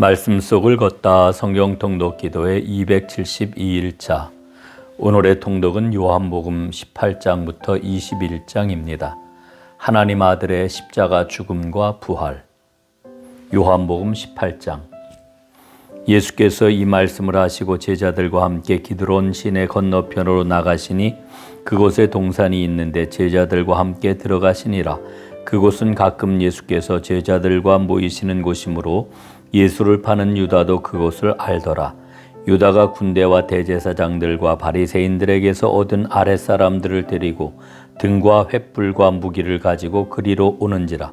말씀 속을 걷다 성경 통독 기도회 272일차. 오늘의 통독은 요한복음 18장부터 21장입니다. 하나님 아들의 십자가 죽음과 부활. 요한복음 18장. 예수께서 이 말씀을 하시고 제자들과 함께 기드론 시내 건너편으로 나가시니 그곳에 동산이 있는데 제자들과 함께 들어가시니라. 그곳은 가끔 예수께서 제자들과 모이시는 곳이므로 예수를 파는 유다도 그곳을 알더라. 유다가 군대와 대제사장들과 바리새인들에게서 얻은 아랫사람들을 데리고 등과 횃불과 무기를 가지고 그리로 오는지라.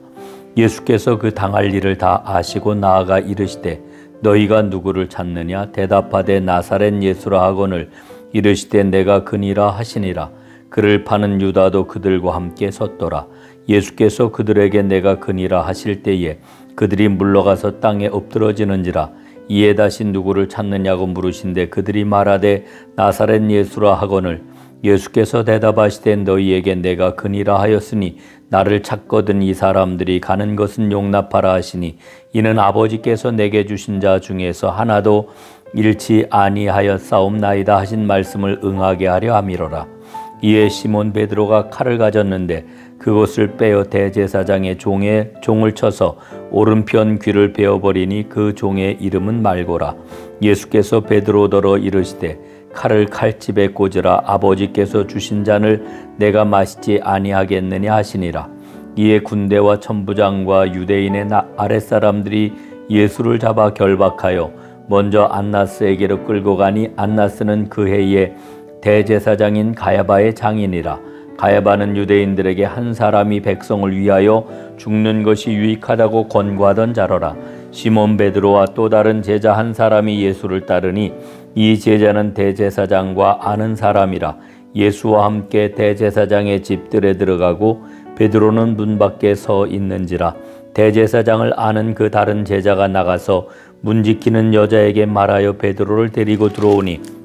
예수께서 그 당할 일을 다 아시고 나아가 이르시되 너희가 누구를 찾느냐? 대답하되 나사렛 예수라 하거늘 이르시되 내가 그니라 하시니라. 그를 파는 유다도 그들과 함께 섰더라. 예수께서 그들에게 내가 그니라 하실 때에 그들이 물러가서 땅에 엎드러지는지라. 이에 다시 누구를 찾느냐고 물으신데 그들이 말하되 나사렛 예수라 하거늘 예수께서 대답하시되 너희에게 내가 그니라 하였으니 나를 찾거든 이 사람들이 가는 것은 용납하라 하시니 이는 아버지께서 내게 주신 자 중에서 하나도 잃지 아니하였사옵나이다 하신 말씀을 응하게 하려 함이로라. 이에 시몬 베드로가 칼을 가졌는데 그것을 빼어 대제사장의 종을 쳐서 오른편 귀를 베어버리니 그 종의 이름은 말고라. 예수께서 베드로더러 이르시되 칼을 칼집에 꽂으라. 아버지께서 주신 잔을 내가 마시지 아니하겠느냐 하시니라. 이에 군대와 천부장과 유대인의 아랫사람들이 예수를 잡아 결박하여 먼저 안나스에게로 끌고 가니 안나스는 그 해에 대제사장인 가야바의 장인이라. 가야바는 유대인들에게 한 사람이 백성을 위하여 죽는 것이 유익하다고 권고하던 자로라. 시몬 베드로와 또 다른 제자 한 사람이 예수를 따르니 이 제자는 대제사장과 아는 사람이라. 예수와 함께 대제사장의 집들에 들어가고 베드로는 문 밖에 서 있는지라. 대제사장을 아는 그 다른 제자가 나가서 문 지키는 여자에게 말하여 베드로를 데리고 들어오니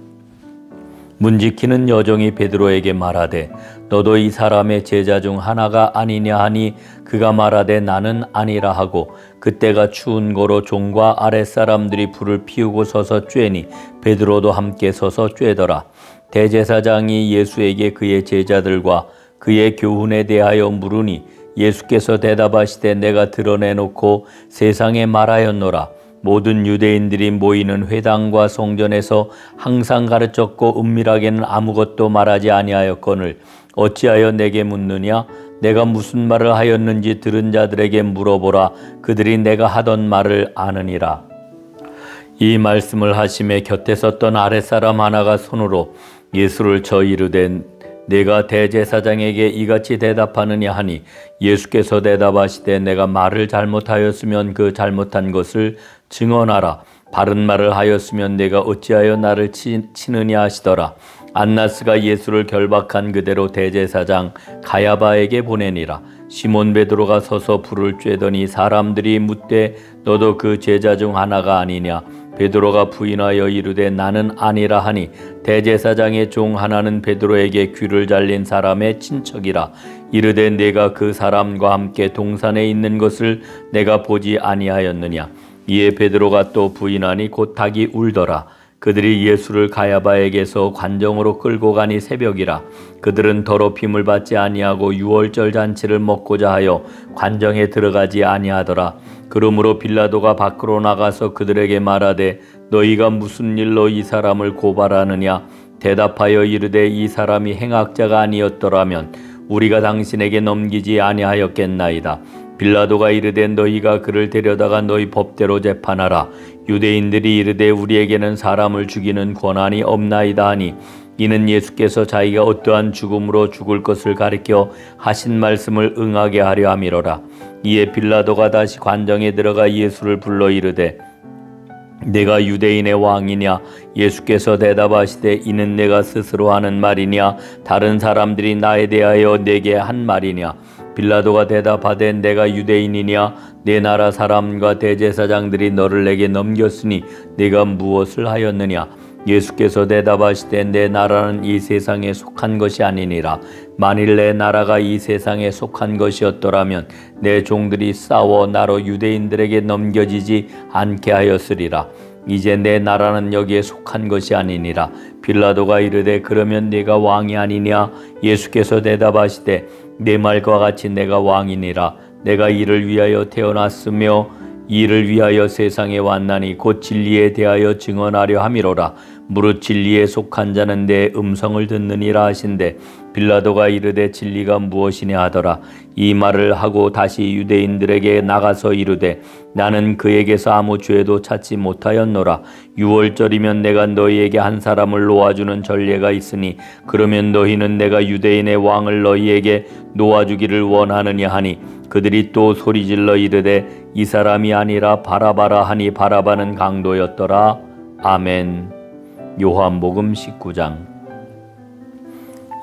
문 지키는 여종이 베드로에게 말하되 너도 이 사람의 제자 중 하나가 아니냐 하니 그가 말하되 나는 아니라 하고 그때가 추운 거로 종과 아랫사람들이 불을 피우고 서서 쬐니 베드로도 함께 서서 쬐더라. 대제사장이 예수에게 그의 제자들과 그의 교훈에 대하여 물으니 예수께서 대답하시되 내가 드러내놓고 세상에 말하였노라. 모든 유대인들이 모이는 회당과 성전에서 항상 가르쳤고 은밀하게는 아무것도 말하지 아니하였거늘 어찌하여 내게 묻느냐? 내가 무슨 말을 하였는지 들은 자들에게 물어보라. 그들이 내가 하던 말을 아느니라. 이 말씀을 하심에 곁에 섰던 아랫사람 하나가 손으로 예수를 쳐 이르되 내가 대제사장에게 이같이 대답하느냐 하니 예수께서 대답하시되 내가 말을 잘못하였으면 그 잘못한 것을 증언하라. 바른 말을 하였으면 내가 어찌하여 나를 치느냐 하시더라. 안나스가 예수를 결박한 그대로 대제사장 가야바에게 보내니라. 시몬 베드로가 서서 불을 쬐더니 사람들이 묻되 너도 그 제자 중 하나가 아니냐? 베드로가 부인하여 이르되 나는 아니라 하니 대제사장의 종 하나는 베드로에게 귀를 잘린 사람의 친척이라. 이르되 내가 그 사람과 함께 동산에 있는 것을 내가 보지 아니하였느냐? 이에 베드로가 또 부인하니 곧 닭이 울더라. 그들이 예수를 가야바에게서 관정으로 끌고 가니 새벽이라. 그들은 더럽힘을 받지 아니하고 유월절 잔치를 먹고자 하여 관정에 들어가지 아니하더라. 그러므로 빌라도가 밖으로 나가서 그들에게 말하되 너희가 무슨 일로 이 사람을 고발하느냐? 대답하여 이르되 이 사람이 행악자가 아니었더라면 우리가 당신에게 넘기지 아니하였겠나이다. 빌라도가 이르되 너희가 그를 데려다가 너희 법대로 재판하라. 유대인들이 이르되 우리에게는 사람을 죽이는 권한이 없나이다 하니 이는 예수께서 자기가 어떠한 죽음으로 죽을 것을 가리켜 하신 말씀을 응하게 하려 함이로라. 이에 빌라도가 다시 관정에 들어가 예수를 불러 이르되 내가 유대인의 왕이냐? 예수께서 대답하시되 이는 내가 스스로 하는 말이냐? 다른 사람들이 나에 대하여 내게 한 말이냐? 빌라도가 대답하되 내가 유대인이냐? 내 나라 사람과 대제사장들이 너를 내게 넘겼으니 네가 무엇을 하였느냐? 예수께서 대답하시되 내 나라는 이 세상에 속한 것이 아니니라. 만일 내 나라가 이 세상에 속한 것이었더라면 내 종들이 싸워 나로 유대인들에게 넘겨지지 않게 하였으리라. 이제 내 나라는 여기에 속한 것이 아니니라. 빌라도가 이르되 그러면 네가 왕이 아니냐? 예수께서 대답하시되 내 말과 같이 내가 왕이니라. 내가 이를 위하여 태어났으며 이를 위하여 세상에 왔나니 곧 진리에 대하여 증언하려 함이로라. 무릇 진리에 속한 자는 내 음성을 듣느니라 하신대 빌라도가 이르되 진리가 무엇이냐 하더라. 이 말을 하고 다시 유대인들에게 나가서 이르되 나는 그에게서 아무 죄도 찾지 못하였노라. 유월절이면 내가 너희에게 한 사람을 놓아주는 전례가 있으니 그러면 너희는 내가 유대인의 왕을 너희에게 놓아주기를 원하느냐 하니 그들이 또 소리질러 이르되 이 사람이 아니라 바라바라 하니 바라바는 강도였더라. 아멘. 요한복음 19장.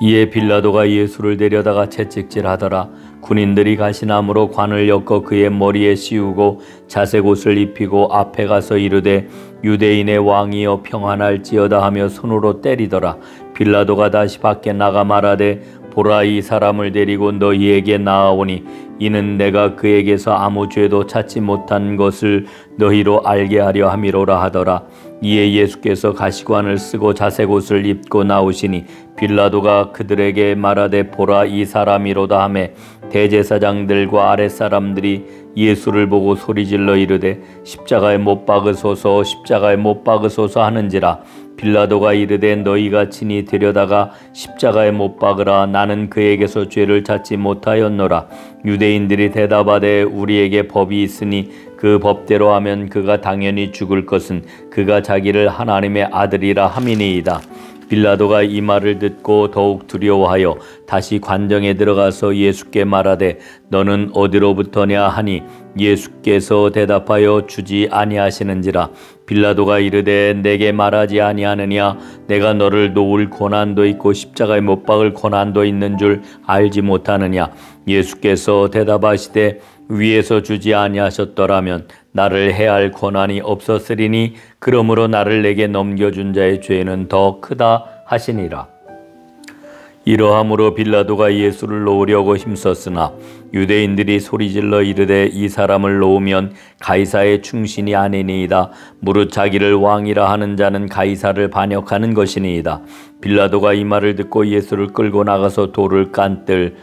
이에 빌라도가 예수를 데려다가 채찍질하더라. 군인들이 가시나무로 관을 엮어 그의 머리에 씌우고 자색 옷을 입히고 앞에 가서 이르되 유대인의 왕이여 평안할지어다 하며 손으로 때리더라. 빌라도가 다시 밖에 나가 말하되 보라 이 사람을 데리고 너희에게 나아오니 이는 내가 그에게서 아무 죄도 찾지 못한 것을 너희로 알게 하려 함이로라 하더라. 이에 예수께서 가시관을 쓰고 자색 옷을 입고 나오시니 빌라도가 그들에게 말하되 보라 이 사람이로다 하매 대제사장들과 아랫사람들이 예수를 보고 소리질러 이르되 십자가에 못 박으소서 십자가에 못 박으소서 하는지라. 빌라도가 이르되 너희가 친히 데려다가 십자가에 못 박으라. 나는 그에게서 죄를 찾지 못하였노라. 유대인들이 대답하되 우리에게 법이 있으니 그 법대로 하면 그가 당연히 죽을 것은 그가 자기를 하나님의 아들이라 함이니이다. 빌라도가 이 말을 듣고 더욱 두려워하여 다시 관정에 들어가서 예수께 말하되 너는 어디로부터냐 하니 예수께서 대답하여 주지 아니하시는지라. 빌라도가 이르되 내게 말하지 아니하느냐? 내가 너를 놓을 고난도 있고 십자가에 못 박을 고난도 있는 줄 알지 못하느냐? 예수께서 대답하시되 위에서 주지 아니하셨더라면 나를 해할 권한이 없었으리니 그러므로 나를 내게 넘겨준 자의 죄는 더 크다 하시니라. 이러함으로 빌라도가 예수를 놓으려고 힘썼으나 유대인들이 소리질러 이르되 이 사람을 놓으면 가이사의 충신이 아니니이다. 무릇 자기를 왕이라 하는 자는 가이사를 반역하는 것이니이다. 빌라도가 이 말을 듣고 예수를 끌고 나가서 돌을 깐뜰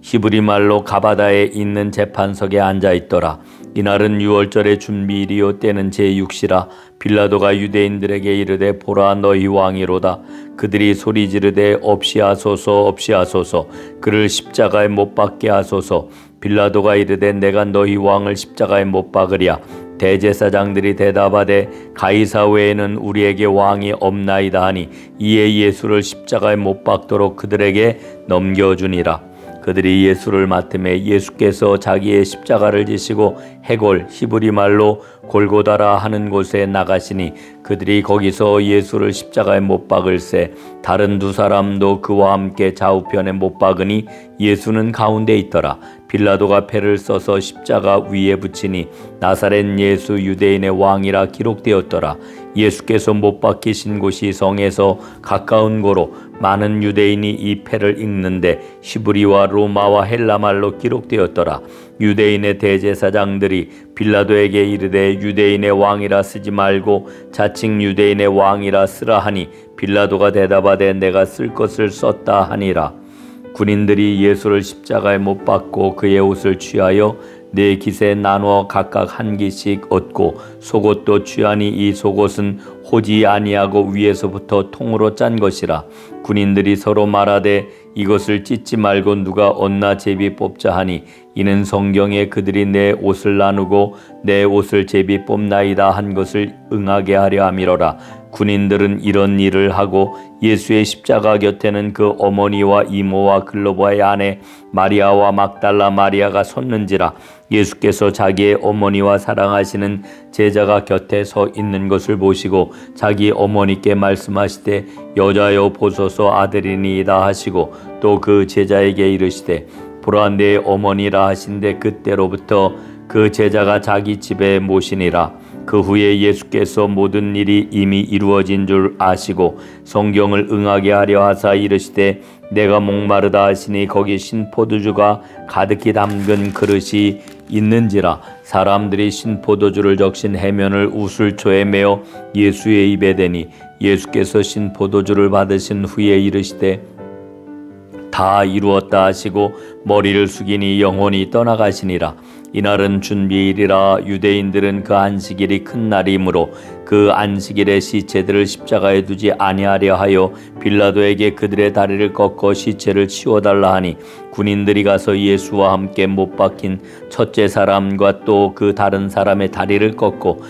히브리 말로 가바다에 있는 재판석에 앉아 있더라. 이날은 유월절의 준비일이요 때는 제6시라. 빌라도가 유대인들에게 이르되 보라 너희 왕이로다. 그들이 소리 지르되 없이 하소서 없이 하소서 그를 십자가에 못 박게 하소서. 빌라도가 이르되 내가 너희 왕을 십자가에 못 박으랴. 대제사장들이 대답하되 가이사 외에는 우리에게 왕이 없나이다 하니 이에 예수를 십자가에 못 박도록 그들에게 넘겨주니라. 그들이 예수를 맡음에 예수께서 자기의 십자가를 지시고 해골 히브리 말로 골고다라 하는 곳에 나가시니 그들이 거기서 예수를 십자가에 못 박을새 다른 두 사람도 그와 함께 좌우편에 못 박으니 예수는 가운데 있더라. 빌라도가 패를 써서 십자가 위에 붙이니 나사렛 예수 유대인의 왕이라 기록되었더라. 예수께서 못 박히신 곳이 성에서 가까운 고로 많은 유대인이 이 패를 읽는데 히브리와 로마와 헬라말로 기록되었더라. 유대인의 대제사장들이 빌라도에게 이르되 유대인의 왕이라 쓰지 말고 자칭 유대인의 왕이라 쓰라 하니 빌라도가 대답하되 내가 쓸 것을 썼다 하니라. 군인들이 예수를 십자가에 못 박고 그의 옷을 취하여 네 깃에 나누어 각각 한 깃씩 얻고 속옷도 취하니 이 속옷은 호지 아니하고 위에서부터 통으로 짠 것이라. 군인들이 서로 말하되 이것을 찢지 말고 누가 얻나 제비 뽑자 하니 이는 성경에 그들이 내 옷을 나누고 내 옷을 제비 뽑나이다 한 것을 응하게 하려 함이로라. 군인들은 이런 일을 하고 예수의 십자가 곁에는 그 어머니와 이모와 글로바의 아내 마리아와 막달라 마리아가 섰는지라. 예수께서 자기의 어머니와 사랑하시는 제자가 곁에 서 있는 것을 보시고 자기 어머니께 말씀하시되 여자여 보소서 아들이니이다 하시고 또 그 제자에게 이르시되 보라 내 어머니라 하신데 그때로부터 그 제자가 자기 집에 모시니라. 그 후에 예수께서 모든 일이 이미 이루어진 줄 아시고 성경을 응하게 하려 하사 이르시되 내가 목마르다 하시니 거기 신포도주가 가득히 담근 그릇이 있는지라. 사람들이 신포도주를 적신 해면을 우슬초에 메어 예수의 입에 대니 예수께서 신포도주를 받으신 후에 이르시되 다 이루었다 하시고 머리를 숙이니 영혼이 떠나가시니라. 이날은 준비일이라. 유대인들은 그 안식일이 큰 날이므로 그 안식일에 시체들을 십자가에 두지 아니하려 하여 빌라도에게 그들의 다리를 꺾어 시체를 치워달라 하니 군인들이 가서 예수와 함께 못 박힌 첫째 사람과 또 그 다른 사람의 다리를 꺾고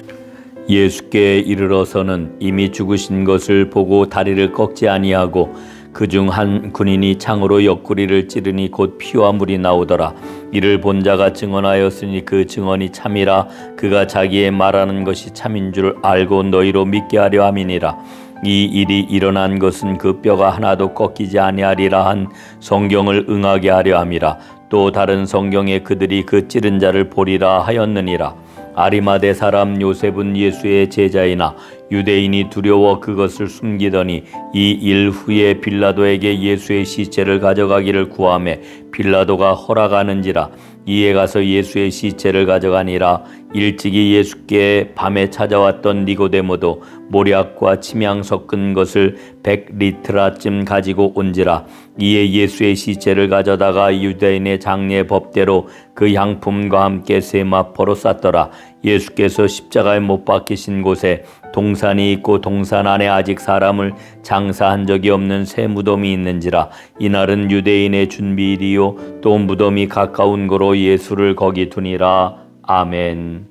예수께 이르러서는 이미 죽으신 것을 보고 다리를 꺾지 아니하고 그중 한 군인이 창으로 옆구리를 찌르니 곧 피와 물이 나오더라. 이를 본 자가 증언하였으니 그 증언이 참이라. 그가 자기의 말하는 것이 참인 줄 알고 너희로 믿게 하려 함이니라. 이 일이 일어난 것은 그 뼈가 하나도 꺾이지 아니하리라 한 성경을 응하게 하려 함이라. 또 다른 성경에 그들이 그 찌른 자를 보리라 하였느니라. 아리마대 사람 요셉은 예수의 제자이나 유대인이 두려워 그것을 숨기더니 이 일 후에 빌라도에게 예수의 시체를 가져가기를 구하매 빌라도가 허락하는지라. 이에 가서 예수의 시체를 가져가니라. 일찍이 예수께 밤에 찾아왔던 니고데모도 모략과 침향 섞은 것을 100리트라쯤 가지고 온지라. 이에 예수의 시체를 가져다가 유대인의 장례 법대로 그 향품과 함께 세마포로 쌌더라. 예수께서 십자가에 못 박히신 곳에 동산이 있고 동산 안에 아직 사람을 장사한 적이 없는 새 무덤이 있는지라. 이날은 유대인의 준비일이요 또 무덤이 가까운 고로 예수를 거기 두니라. 아멘.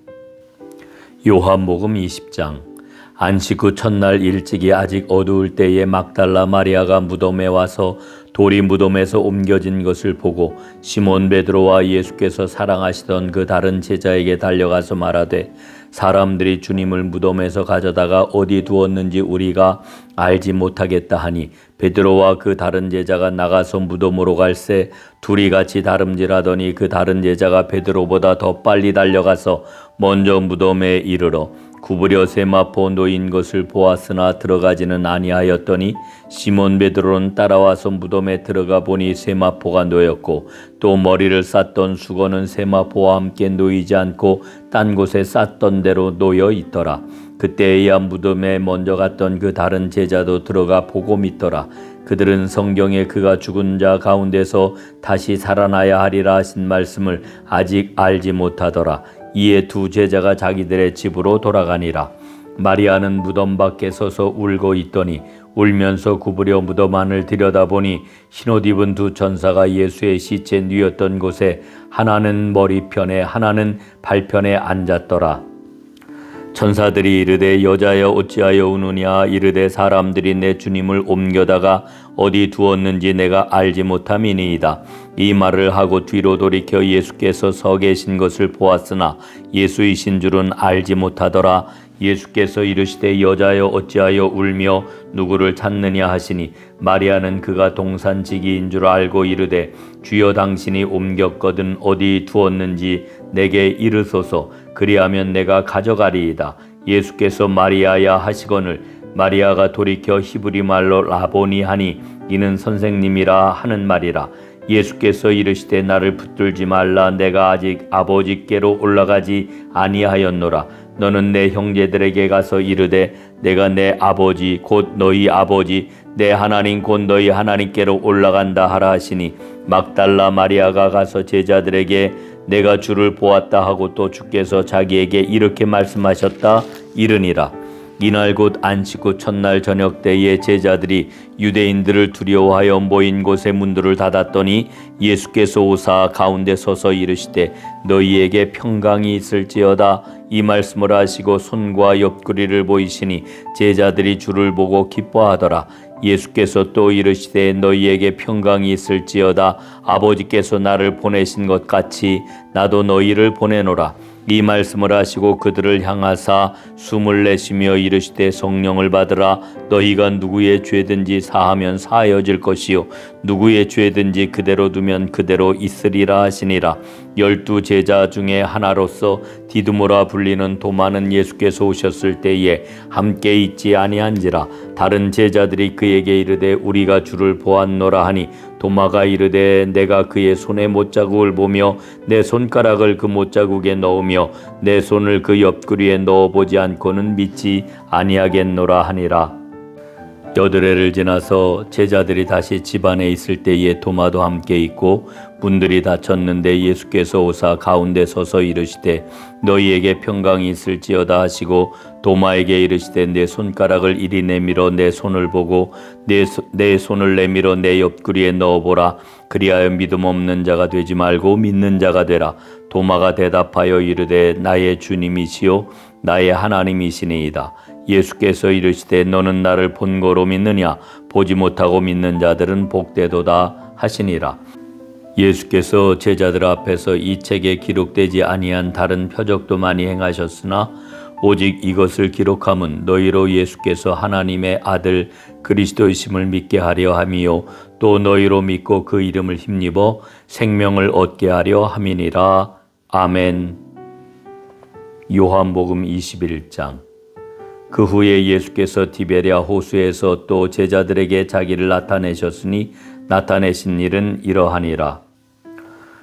요한복음 20장. 안식 후 첫날 일찍이 아직 어두울 때에 막달라 마리아가 무덤에 와서 돌이 무덤에서 옮겨진 것을 보고 시몬 베드로와 예수께서 사랑하시던 그 다른 제자에게 달려가서 말하되 사람들이 주님을 무덤에서 가져다가 어디 두었는지 우리가 알지 못하겠다 하니 베드로와 그 다른 제자가 나가서 무덤으로 갈새 둘이 같이 다름질하더니 그 다른 제자가 베드로보다 더 빨리 달려가서 먼저 무덤에 이르러 구부려 세마포 놓인 것을 보았으나 들어가지는 아니하였더니 시몬 베드로는 따라와서 무덤에 들어가 보니 세마포가 놓였고 또 머리를 쌌던 수건은 세마포와 함께 놓이지 않고 딴 곳에 쌌던 대로 놓여 있더라. 그때에야 무덤에 먼저 갔던 그 다른 제자도 들어가 보고 믿더라. 그들은 성경에 그가 죽은 자 가운데서 다시 살아나야 하리라 하신 말씀을 아직 알지 못하더라. 이에 두 제자가 자기들의 집으로 돌아가니라. 마리아는 무덤 밖에 서서 울고 있더니 울면서 구부려 무덤 안을 들여다보니 흰옷 입은 두 천사가 예수의 시체 뉘었던 곳에 하나는 머리편에 하나는 발편에 앉았더라. 천사들이 이르되 여자여 어찌하여 우느냐. 이르되 사람들이 내 주님을 옮겨다가 어디 두었는지 내가 알지 못함이니이다. 이 말을 하고 뒤로 돌이켜 예수께서 서 계신 것을 보았으나 예수이신 줄은 알지 못하더라. 예수께서 이르시되 여자여 어찌하여 울며 누구를 찾느냐 하시니 마리아는 그가 동산지기인 줄 알고 이르되 주여 당신이 옮겼거든 어디 두었는지 내게 이르소서. 그리하면 내가 가져가리이다. 예수께서 마리아야 하시거늘 마리아가 돌이켜 히브리 말로 라보니 하니 이는 선생님이라 하는 말이라. 예수께서 이르시되 나를 붙들지 말라. 내가 아직 아버지께로 올라가지 아니하였노라. 너는 내 형제들에게 가서 이르되 내가 내 아버지 곧 너희 아버지 내 하나님 곧 너희 하나님께로 올라간다 하라 하시니 막달라 마리아가 가서 제자들에게 내가 주를 보았다 하고 또 주께서 자기에게 이렇게 말씀하셨다 이르니라. 이날 곧 안식 후 첫날 저녁 때에 제자들이 유대인들을 두려워하여 모인 곳의 문들을 닫았더니 예수께서 오사 가운데 서서 이르시되 너희에게 평강이 있을지어다. 이 말씀을 하시고 손과 옆구리를 보이시니 제자들이 주를 보고 기뻐하더라. 예수께서 또 이르시되 너희에게 평강이 있을지어다. 아버지께서 나를 보내신 것 같이 나도 너희를 보내노라. 이 말씀을 하시고 그들을 향하사 숨을 내쉬며 이르시되 성령을 받으라. 너희가 누구의 죄든지 사하면 사하여질 것이요 누구의 죄든지 그대로 두면 그대로 있으리라 하시니라. 12 제자 중에 하나로서 디두모라 불리는 도마는 예수께서 오셨을 때에 함께 있지 아니한지라. 다른 제자들이 그에게 이르되 우리가 주를 보았노라 하니 도마가 이르되 내가 그의 손에 못자국을 보며 내 손가락을 그 못자국에 넣으며 내 손을 그 옆구리에 넣어보지 않고는 믿지 아니하겠노라 하니라. 여드레를 지나서 제자들이 다시 집 안에 있을 때에 도마도 함께 있고 문들이 닫혔는데 예수께서 오사 가운데 서서 이르시되 너희에게 평강이 있을지어다 하시고 도마에게 이르시되 내 손가락을 이리 내밀어 내 손을 보고 내 손을 내밀어 내 옆구리에 넣어보라. 그리하여 믿음 없는 자가 되지 말고 믿는 자가 되라. 도마가 대답하여 이르되 나의 주님이시요 나의 하나님이시니이다. 예수께서 이르시되 너는 나를 본거로 믿느냐? 보지 못하고 믿는 자들은 복되도다 하시니라. 예수께서 제자들 앞에서 이 책에 기록되지 아니한 다른 표적도 많이 행하셨으나 오직 이것을 기록함은 너희로 예수께서 하나님의 아들 그리스도이심을 믿게 하려 함이요 또 너희로 믿고 그 이름을 힘입어 생명을 얻게 하려 함이니라. 아멘. 요한복음 21장. 그 후에 예수께서 디베랴 호수에서 또 제자들에게 자기를 나타내셨으니 나타내신 일은 이러하니라.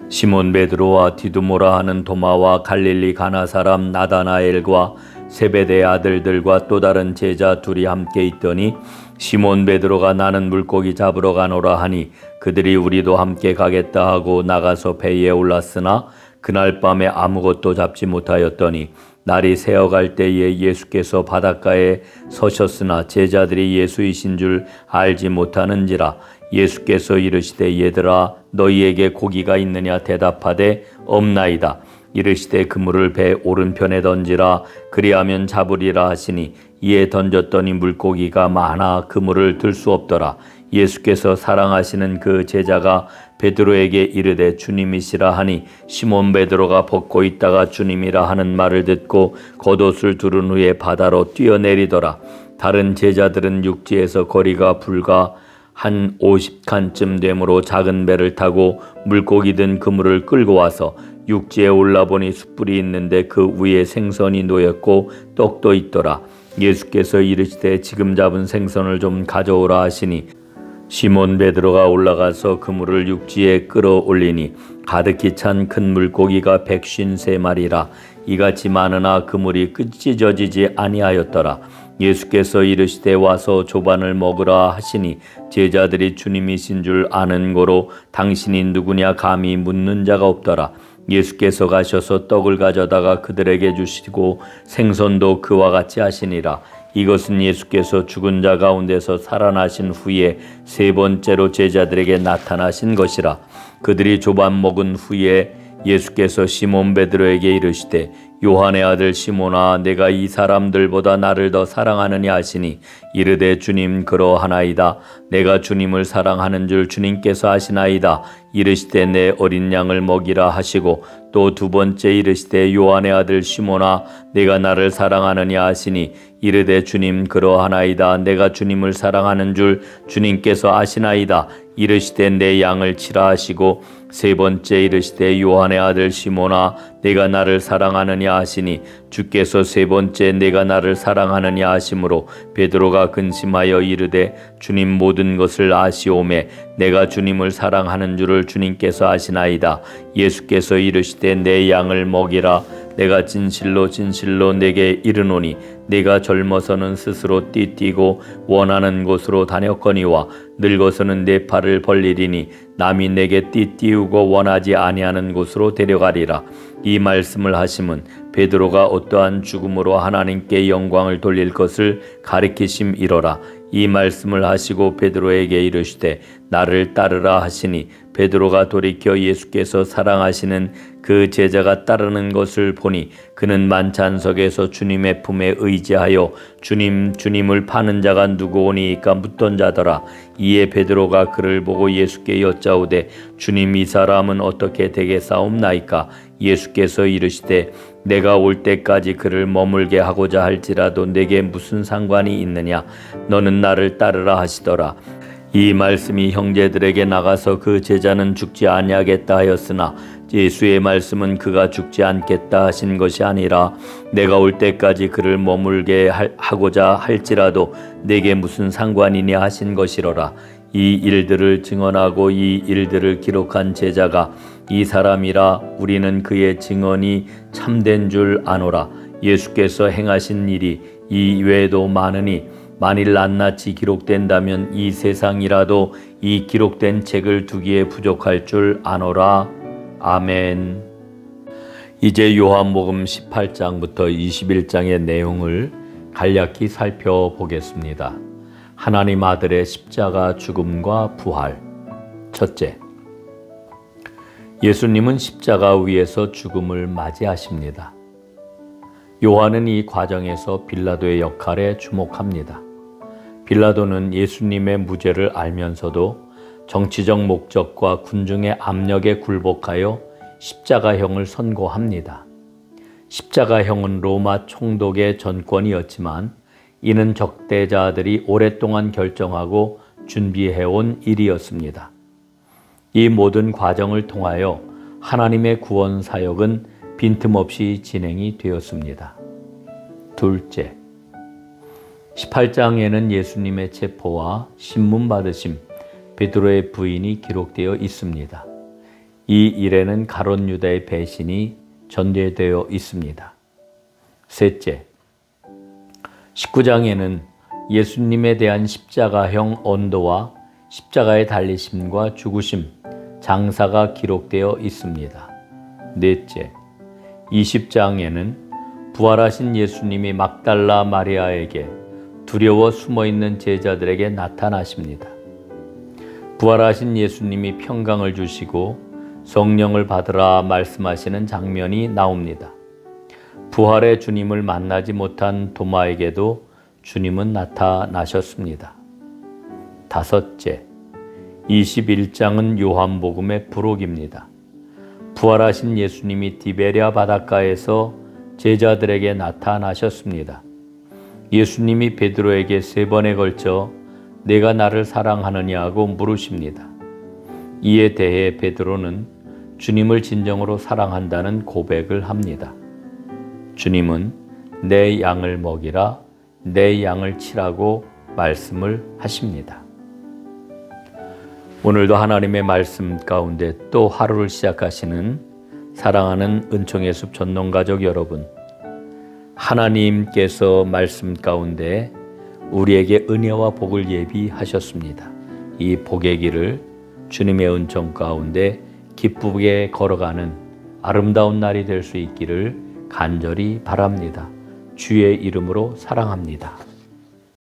시몬 베드로와 디두모라 하는 도마와 갈릴리 가나 사람 나다나엘과 세베대 아들들과 또 다른 제자 둘이 함께 있더니 시몬 베드로가 나는 물고기 잡으러 가노라 하니 그들이 우리도 함께 가겠다 하고 나가서 배에 올랐으나 그날 밤에 아무것도 잡지 못하였더니 날이 새어갈 때에 예수께서 바닷가에 서셨으나 제자들이 예수이신 줄 알지 못하는지라. 예수께서 이르시되 얘들아 너희에게 고기가 있느냐 대답하되 없나이다. 이르시되 그물을 배 오른편에 던지라. 그리하면 잡으리라 하시니 이에 던졌더니 물고기가 많아 그물을 들 수 없더라. 예수께서 사랑하시는 그 제자가 베드로에게 이르되 주님이시라 하니 시몬 베드로가 벗고 있다가 주님이라 하는 말을 듣고 겉옷을 두른 후에 바다로 뛰어내리더라. 다른 제자들은 육지에서 거리가 불과 한 50칸쯤 되므로 작은 배를 타고 물고기 든 그물을 끌고 와서 육지에 올라보니 숯불이 있는데 그 위에 생선이 놓였고 떡도 있더라. 예수께서 이르시되 지금 잡은 생선을 좀 가져오라 하시니 시몬 베드로가 올라가서 그물을 육지에 끌어올리니 가득히 찬 큰 물고기가 153마리라. 이같이 많으나 그물이 찢어지지 아니하였더라. 예수께서 이르시되 와서 조반을 먹으라 하시니 제자들이 주님이신 줄 아는 고로 당신이 누구냐 감히 묻는 자가 없더라. 예수께서 가셔서 떡을 가져다가 그들에게 주시고 생선도 그와 같이 하시니라. 이것은 예수께서 죽은 자 가운데서 살아나신 후에 세 번째로 제자들에게 나타나신 것이라. 그들이 조반 먹은 후에 예수께서 시몬 베드로에게 이르시되 요한의 아들 시몬아 내가 이 사람들보다 나를 더 사랑하느냐 하시니 이르되 주님 그러하나이다. 내가 주님을 사랑하는 줄 주님께서 아시나이다. 이르시되 내 어린 양을 먹이라 하시고 또 두 번째 이르시되 요한의 아들 시몬아 내가 나를 사랑하느냐 하시니 이르되 주님 그러하나이다. 내가 주님을 사랑하는 줄 주님께서 아시나이다. 이르시되 내 양을 치라 하시고 세 번째 이르시되 요한의 아들 시몬아 내가 나를 사랑하느냐 하시니 주께서 세 번째 내가 나를 사랑하느냐 하심으로 베드로가 근심하여 이르되 주님 모든 것을 아시오매 내가 주님을 사랑하는 줄을 주님께서 아시나이다. 예수께서 이르시되 내 양을 먹이라. 내가 진실로 진실로 내게 이르노니 네가 젊어서는 스스로 띠뛰고 원하는 곳으로 다녔거니와 늙어서는 내 팔을 벌리리니 남이 내게 띠띠우고 원하지 아니하는 곳으로 데려가리라. 이 말씀을 하심은 베드로가 어떠한 죽음으로 하나님께 영광을 돌릴 것을 가리키심이로라. 이 말씀을 하시고 베드로에게 이르시되 나를 따르라 하시니 베드로가 돌이켜 예수께서 사랑하시는 그 제자가 따르는 것을 보니 그는 만찬석에서 주님의 품에 의지하여 주님을 파는 자가 누구오니까 묻던 자더라. 이에 베드로가 그를 보고 예수께 여짜오되 주님 이 사람은 어떻게 되겠사옵나이까? 예수께서 이르시되 내가 올 때까지 그를 머물게 하고자 할지라도 내게 무슨 상관이 있느냐? 너는 나를 따르라 하시더라. 이 말씀이 형제들에게 나가서 그 제자는 죽지 아니하겠다 하였으나 예수의 말씀은 그가 죽지 않겠다 하신 것이 아니라 내가 올 때까지 그를 머물게 하고자 할지라도 내게 무슨 상관이냐 하신 것이로라. 이 일들을 증언하고 이 일들을 기록한 제자가 이 사람이라. 우리는 그의 증언이 참된 줄 아노라. 예수께서 행하신 일이 이 외에도 많으니 만일 낱낱이 기록된다면 이 세상이라도 이 기록된 책을 두기에 부족할 줄 아노라. 아멘. 이제 요한복음 18장부터 21장의 내용을 간략히 살펴보겠습니다. 하나님 아들의 십자가 죽음과 부활. 첫째, 예수님은 십자가 위에서 죽음을 맞이하십니다. 요한은 이 과정에서 빌라도의 역할에 주목합니다. 빌라도는 예수님의 무죄를 알면서도 정치적 목적과 군중의 압력에 굴복하여 십자가형을 선고합니다. 십자가형은 로마 총독의 전권이었지만 이는 적대자들이 오랫동안 결정하고 준비해온 일이었습니다. 이 모든 과정을 통하여 하나님의 구원 사역은 빈틈없이 진행이 되었습니다. 둘째, 18장에는 예수님의 체포와 신문 받으심, 베드로의 부인이 기록되어 있습니다. 이 일에는 가룟 유다의 배신이 전제되어 있습니다. 셋째, 19장에는 예수님에 대한 십자가형 언도와 십자가의 달리심과 죽으심, 장사가 기록되어 있습니다. 넷째, 20장에는 부활하신 예수님이 막달라 마리아에게 두려워 숨어있는 제자들에게 나타나십니다. 부활하신 예수님이 평강을 주시고 성령을 받으라 말씀하시는 장면이 나옵니다. 부활의 주님을 만나지 못한 도마에게도 주님은 나타나셨습니다. 다섯째, 21장은 요한복음의 부록입니다. 부활하신 예수님이 디베랴 바닷가에서 제자들에게 나타나셨습니다. 예수님이 베드로에게 3번에 걸쳐 내가 나를 사랑하느냐고 물으십니다. 이에 대해 베드로는 주님을 진정으로 사랑한다는 고백을 합니다. 주님은 내 양을 먹이라, 내 양을 치라고 말씀을 하십니다. 오늘도 하나님의 말씀 가운데 또 하루를 시작하시는 사랑하는 은총의 숲 전농가족 여러분, 하나님께서 말씀 가운데 우리에게 은혜와 복을 예비하셨습니다. 이 복의 길을 주님의 은총 가운데 기쁘게 걸어가는 아름다운 날이 될 수 있기를 간절히 바랍니다. 주의 이름으로 사랑합니다.